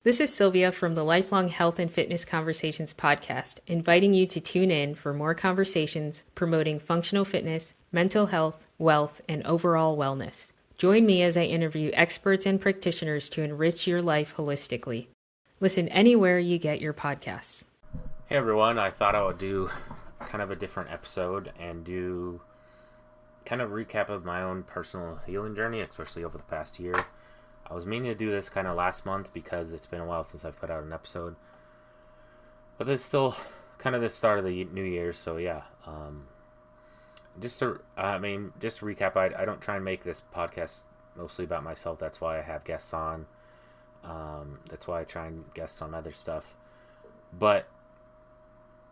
This is Sylvia from the Lifelong Health and Fitness Conversations podcast, inviting you to tune in for more conversations promoting functional fitness, mental health, wealth, and overall wellness. Join me as I interview experts and practitioners to enrich your life holistically. Listen anywhere you get your podcasts. Hey everyone, I thought I would do kind of a different episode and do kind of a recap of my own personal healing journey, especially over the past year. I was meaning to do this kind of last month because it's been a while since I've put out an episode. But it's still kind of the start of the new year, so yeah. Just to recap, I don't try and make this podcast mostly about myself. That's why I have guests on. That's why I try and guest on other stuff. But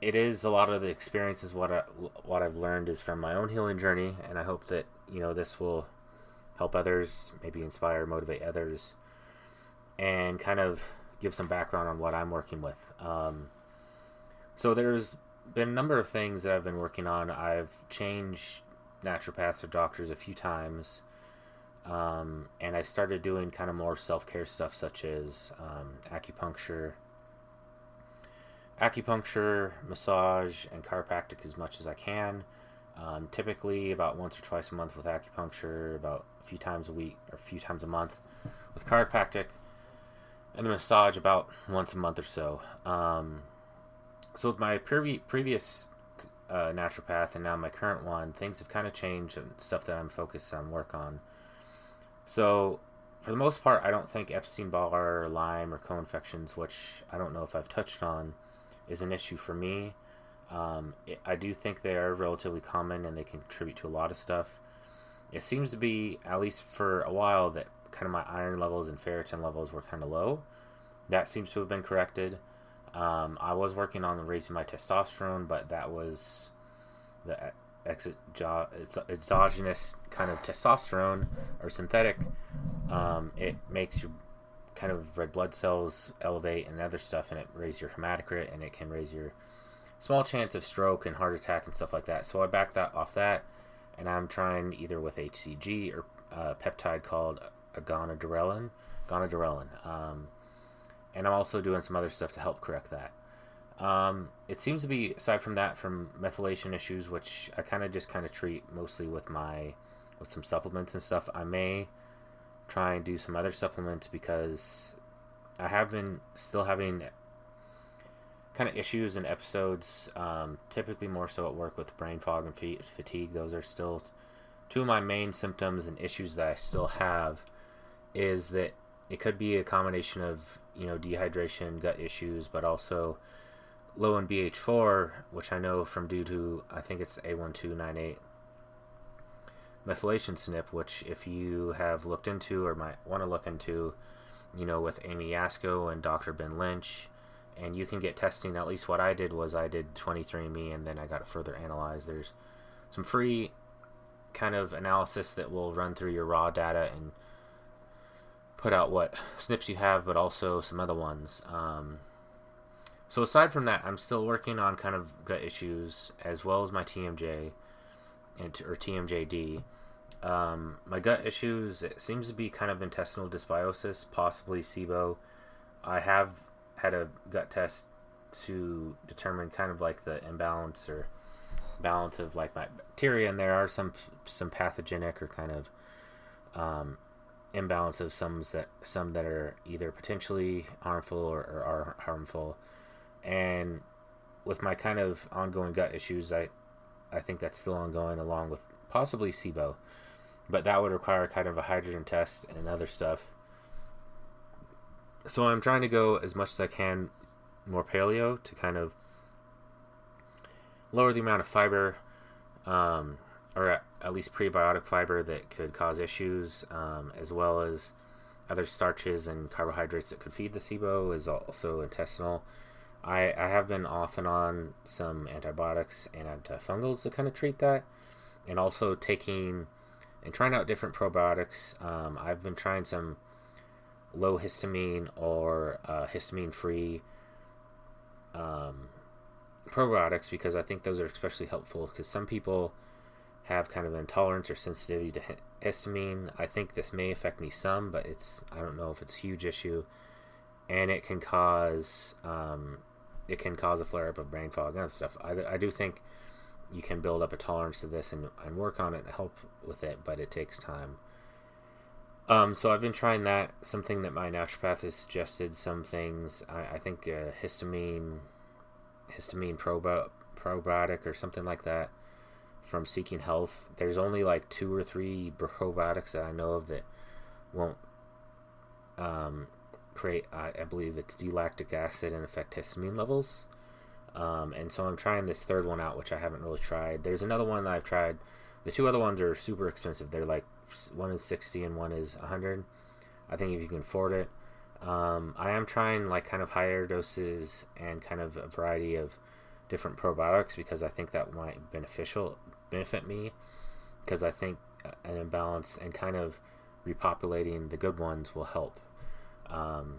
it is a lot of the experiences. What I've learned is from my own healing journey, and I hope that this will help others, maybe inspire, motivate others, and kind of give some background on what I'm working with. So there's been a number of things that I've been working on. I've changed naturopaths or doctors a few times, and I started doing kind of more self-care stuff such as acupuncture, massage, and chiropractic as much as I can. Typically about once or twice a month with acupuncture, about a few times a week or a few times a month with chiropractic, and the massage about once a month or so. So with my previous naturopath and now my current one, things have kind of changed and stuff that I'm focused on work on. So for the most part, I don't think Epstein-Barr or Lyme or co-infections, which I don't know if I've touched on, is an issue for me. I do think they are relatively common and they can contribute to a lot of stuff. It seems to be, at least for a while, that kind of my iron levels and ferritin levels were kind of low. That seems to have been corrected. I was working on raising my testosterone, but that was the exogenous kind of testosterone or synthetic. It makes your kind of red blood cells elevate and other stuff, and it raises your hematocrit, and it can raise your small chance of stroke and heart attack and stuff like that. So I backed that off that, and I'm trying either with HCG or a peptide called gonadorelin. And I'm also doing some other stuff to help correct that. It seems to be, aside from that, from methylation issues, which I kind of treat mostly with some supplements and stuff. I may try and do some other supplements because I have been still having kind of issues in episodes, typically more so at work with brain fog and fatigue. Those are still two of my main symptoms and issues that I still have. Is that it could be a combination of dehydration, gut issues, but also low in BH4, which I know from due to, I think it's A1298 methylation SNP, which if you have looked into or might want to look into, with Amy Yasko and Dr. Ben Lynch, and you can get testing. At least what I did was I did 23andMe, and then I got it further analyzed. There's some free kind of analysis that will run through your raw data and put out what SNPs you have, but also some other ones. So aside from that, I'm still working on kind of gut issues as well as my TMJ or TMJD. My gut issues, it seems to be kind of intestinal dysbiosis, possibly SIBO. I have had a gut test to determine kind of like the imbalance or balance of like my bacteria, and there are some pathogenic or kind of imbalance of some that are either potentially harmful or are harmful. And with my kind of ongoing gut issues, I think that's still ongoing, along with possibly SIBO, but that would require kind of a hydrogen test and other stuff. So I'm trying to go as much as I can more paleo to kind of lower the amount of fiber, or at least prebiotic fiber that could cause issues, as well as other starches and carbohydrates that could feed the SIBO, is also intestinal. I have been off and on some antibiotics and antifungals to kind of treat that, and also taking and trying out different probiotics. I've been trying some low histamine or histamine-free probiotics because I think those are especially helpful, because some people have kind of intolerance or sensitivity to histamine. I think this may affect me some, but I don't know if it's a huge issue. and it can cause a flare up of brain fog and other stuff. I do think you can build up a tolerance to this and work on it and help with it, but it takes time. So I've been trying that. Something that my naturopath has suggested. Some things I think histamine probiotic or something like that from Seeking Health. There's only like 2 or 3 probiotics that I know of that won't create, I believe it's D-lactic acid, and affect histamine levels. And so I'm trying this third one out, which I haven't really tried. There's another one that I've tried. The 2 other ones are super expensive. They're like, one is 60 and one is 100. I think if you can afford it. I am trying like kind of higher doses and kind of a variety of different probiotics, because I think that might benefit me, because I think an imbalance and kind of repopulating the good ones will help. And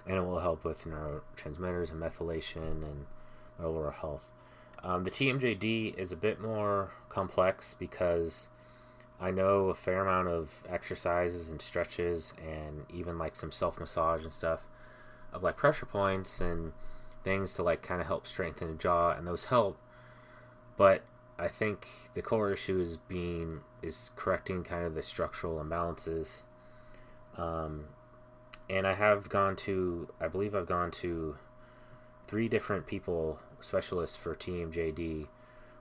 it will help with neurotransmitters and methylation and overall health. The TMJD is a bit more complex, because I know a fair amount of exercises and stretches, and even like some self-massage and stuff of like pressure points and things to like kind of help strengthen the jaw, and those help. But I think the core issue is correcting kind of the structural imbalances. And I believe I've gone to 3 different specialists for TMJD.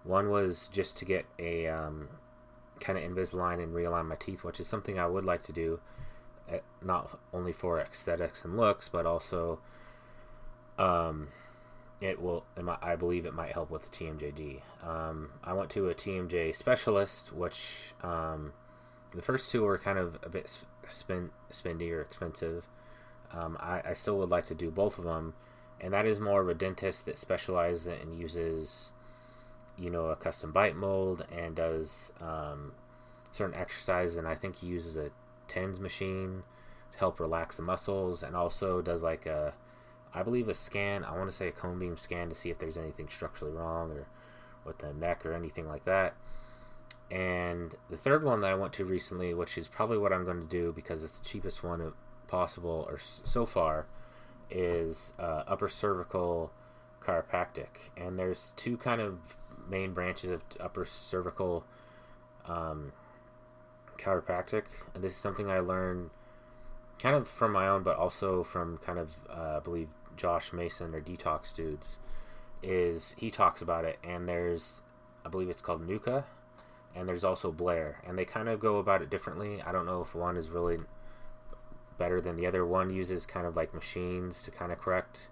One was just to get a kind of Invisalign and realign my teeth, which is something I would like to do, not only for aesthetics and looks, but also I believe it might help with the TMJD. I went to a TMJ specialist, which the first 2 were kind of a bit spendy or expensive. I still would like to do both of them, and that is more of a dentist that specializes and uses a custom bite mold and does certain exercises, and I think he uses a TENS machine to help relax the muscles, and also does like I believe a scan, I want to say a cone beam scan, to see if there's anything structurally wrong or with the neck or anything like that. And the third one that I went to recently, which is probably what I'm going to do because it's the cheapest one possible or so far, is upper cervical chiropractic. And there's 2 kind of main branches of upper cervical chiropractic, and this is something I learned kind of from my own, but also from kind of I believe Josh Mason or Detox Dudes. He talks about it, and there's, I believe it's called Nuka, and there's also Blair, and they kind of go about it differently. I don't know if one is really better than the other. One uses kind of like machines to kind of correct,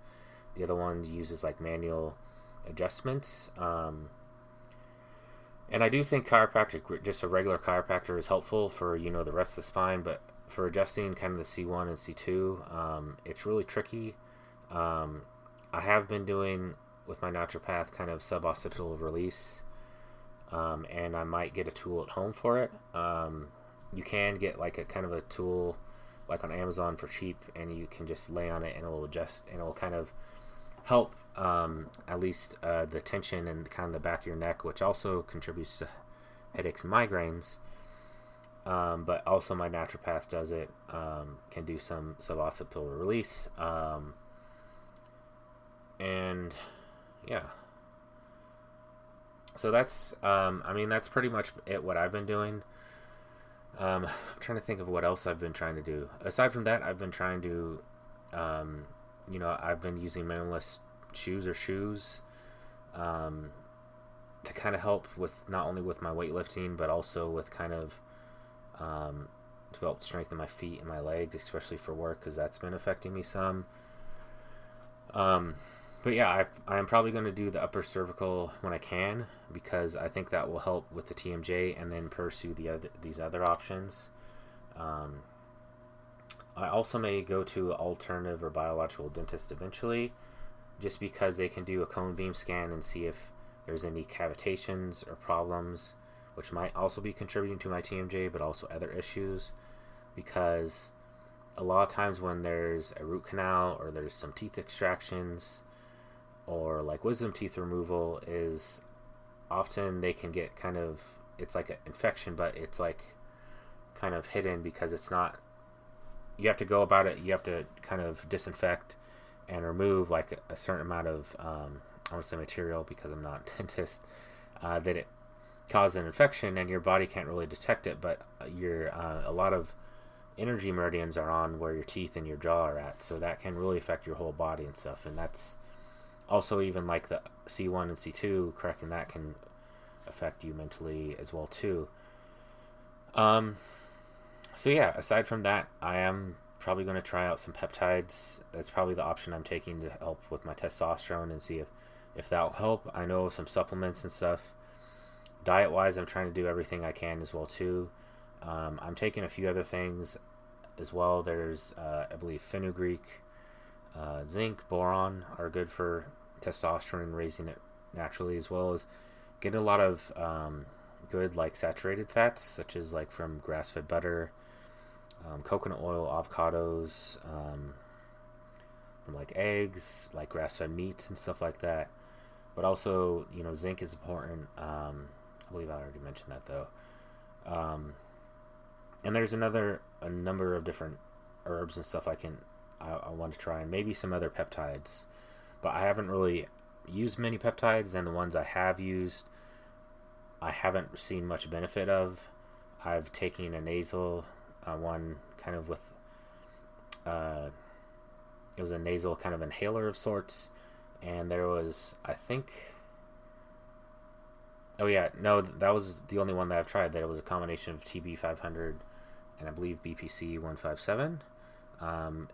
the other one uses like manual adjustments. And I do think chiropractic, just a regular chiropractor, is helpful for the rest of the spine, but for adjusting kind of the C1 and C2, it's really tricky. I have been doing with my naturopath kind of suboccipital release, and I might get a tool at home for it. You can get like a kind of a tool like on Amazon for cheap, and you can just lay on it and it will adjust, and it will kind of help at least the tension and kind of the back of your neck, which also contributes to headaches and migraines. But also my naturopath does it, can do some suboccipital release. And yeah. So that's, that's pretty much what I've been doing. I'm trying to think of what else I've been trying to do. Aside from that, I've been trying to, I've been using minimalist shoes to kind of help with not only with my weightlifting, but also with kind of develop strength in my feet and my legs, especially for work, because that's been affecting me some. But yeah, I am probably going to do the upper cervical when I can, because I think that will help with the TMJ, and then pursue these other options. I also may go to an alternative or biological dentist eventually, just because they can do a cone beam scan and see if there's any cavitations or problems, which might also be contributing to my TMJ, but also other issues, because a lot of times when there's a root canal or there's some teeth extractions or like wisdom teeth removal, is often they can get kind of, it's like an infection, but it's like kind of hidden because it's not you have to go about it. You have to kind of disinfect and remove like a certain amount of I want to say material because I'm not a dentist, that it causes an infection and your body can't really detect it, but your a lot of energy meridians are on where your teeth and your jaw are at, so that can really affect your whole body and stuff. And that's also even like the C1 and C2, correcting that can affect you mentally as well too. So yeah, aside from that, I am probably going to try out some peptides. That's probably the option I'm taking to help with my testosterone and see if that will help. I know some supplements and stuff. Diet wise, I'm trying to do everything I can as well too. I'm taking a few other things as well. There's I believe fenugreek, zinc, boron are good for testosterone, raising it naturally, as well as getting a lot of good like saturated fats, such as like from grass-fed butter, coconut oil, avocados, from like eggs, like grass-fed meats and stuff like that. But also, zinc is important. I believe I already mentioned that though. And there's a number of different herbs and stuff I want to try, and maybe some other peptides. But I haven't really used many peptides, and the ones I have used, I haven't seen much benefit of. I've taken a nasal one kind of with, it was a nasal kind of inhaler of sorts, and there was, I think, oh yeah, no, that was the only one that I've tried. That it was a combination of TB 500 and I believe BPC 157.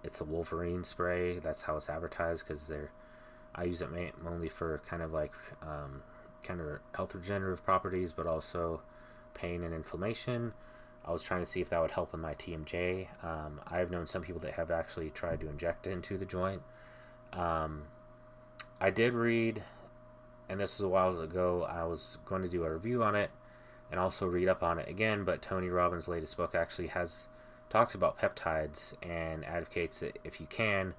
It's a Wolverine spray. That's how it's advertised because I use it mainly for kind of like kind of health regenerative properties, but also pain and inflammation. I was trying to see if that would help with my TMJ. I've known some people that have actually tried to inject it into the joint. I did read, and this was a while ago, I was going to do a review on it and also read up on it again, but Tony Robbins' latest book actually talks about peptides and advocates that if you can,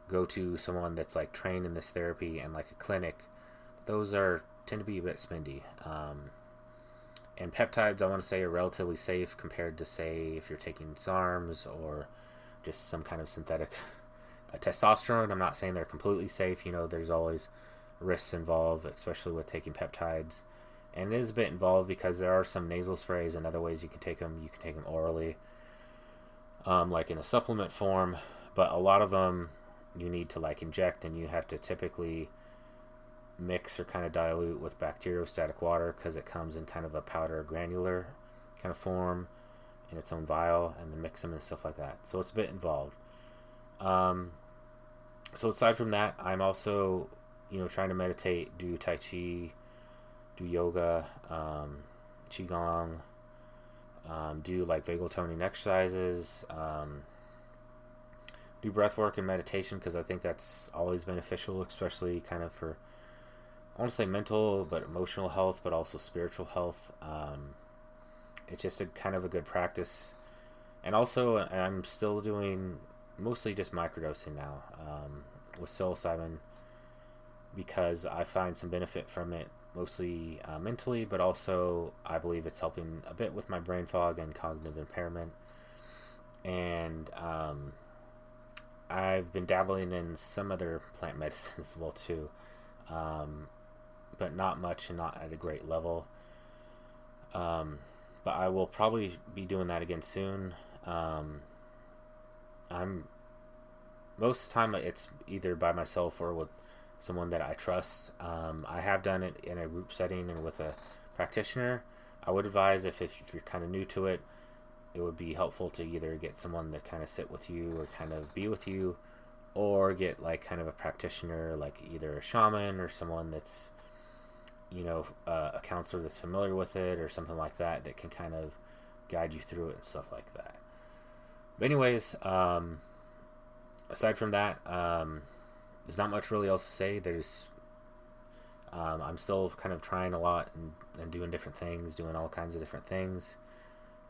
go to someone that's like trained in this therapy and like a clinic. Those tend to be a bit spendy. And peptides, I want to say, are relatively safe compared to, say, if you're taking SARMs or just some kind of synthetic testosterone. I'm not saying they're completely safe. There's always risks involved, especially with taking peptides. And it is a bit involved because there are some nasal sprays and other ways you can take them. You can take them orally, like in a supplement form. But a lot of them you need to like inject, and you have to typically mix or kind of dilute with bacteriostatic water because it comes in kind of a powder granular kind of form in its own vial, and then mix them and stuff like that. So it's a bit involved. So aside from that, I'm also trying to meditate, do Tai Chi, do yoga, Qigong, do like vagal toning exercises, do breath work and meditation because I think that's always beneficial, especially kind of for, I want to say mental, but emotional health, but also spiritual health. It's just a kind of a good practice. And also, I'm still doing mostly just microdosing now with psilocybin because I find some benefit from it, mostly mentally, but also I believe it's helping a bit with my brain fog and cognitive impairment. And I've been dabbling in some other plant medicine as well too. But not much and not at a great level. But I will probably be doing that again soon. I'm most of the time it's either by myself or with someone that I trust. I have done it in a group setting and with a practitioner. I would advise if you're kind of new to it, it would be helpful to either get someone to kind of sit with you or kind of be with you, or get like kind of a practitioner, like either a shaman or someone that's a counselor that's familiar with it or something like that can kind of guide you through it and stuff like that. But anyways, aside from that, there's not much really else to say. I'm still kind of trying a lot and doing different things, doing all kinds of different things.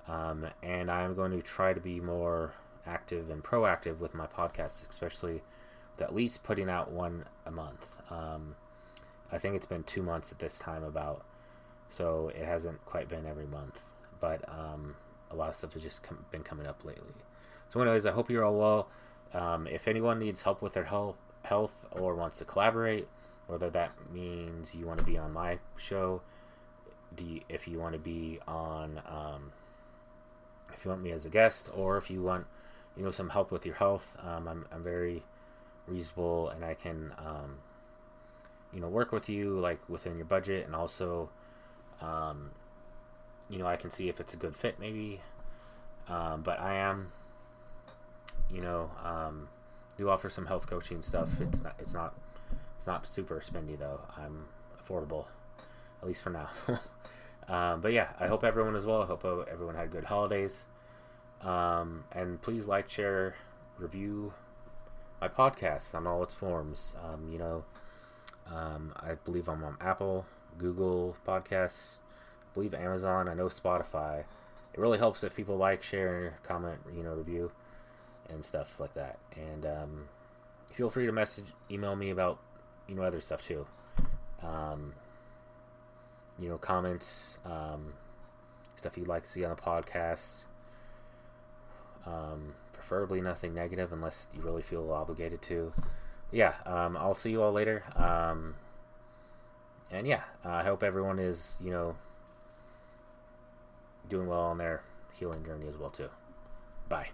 And I'm going to try to be more active and proactive with my podcast, especially with at least putting out one a month. I think it's been 2 months at this time about, so it hasn't quite been every month, but a lot of stuff has just been coming up lately. So anyways, I hope you're all well. If anyone needs help with their health or wants to collaborate, whether that means you want to be on my show, if you want to be on, if you want me as a guest, or if you want, some help with your health, I'm very reasonable, and I can, work with you like within your budget, and also, I can see if it's a good fit maybe. But I am, do offer some health coaching stuff. It's not super spendy though. I'm affordable, at least for now. But yeah, I hope everyone is well. I hope everyone had good holidays. And please like, share, review my podcast on all its forms. I believe I'm on Apple, Google Podcasts, I believe Amazon, I know Spotify. It really helps if people like, share, comment, review, and stuff like that. And feel free to email me about, other stuff too. Comments, stuff you'd like to see on a podcast. Preferably nothing negative unless you really feel obligated to. Yeah, I'll see you all later. And yeah, I hope everyone is, doing well on their healing journey as well too. Bye.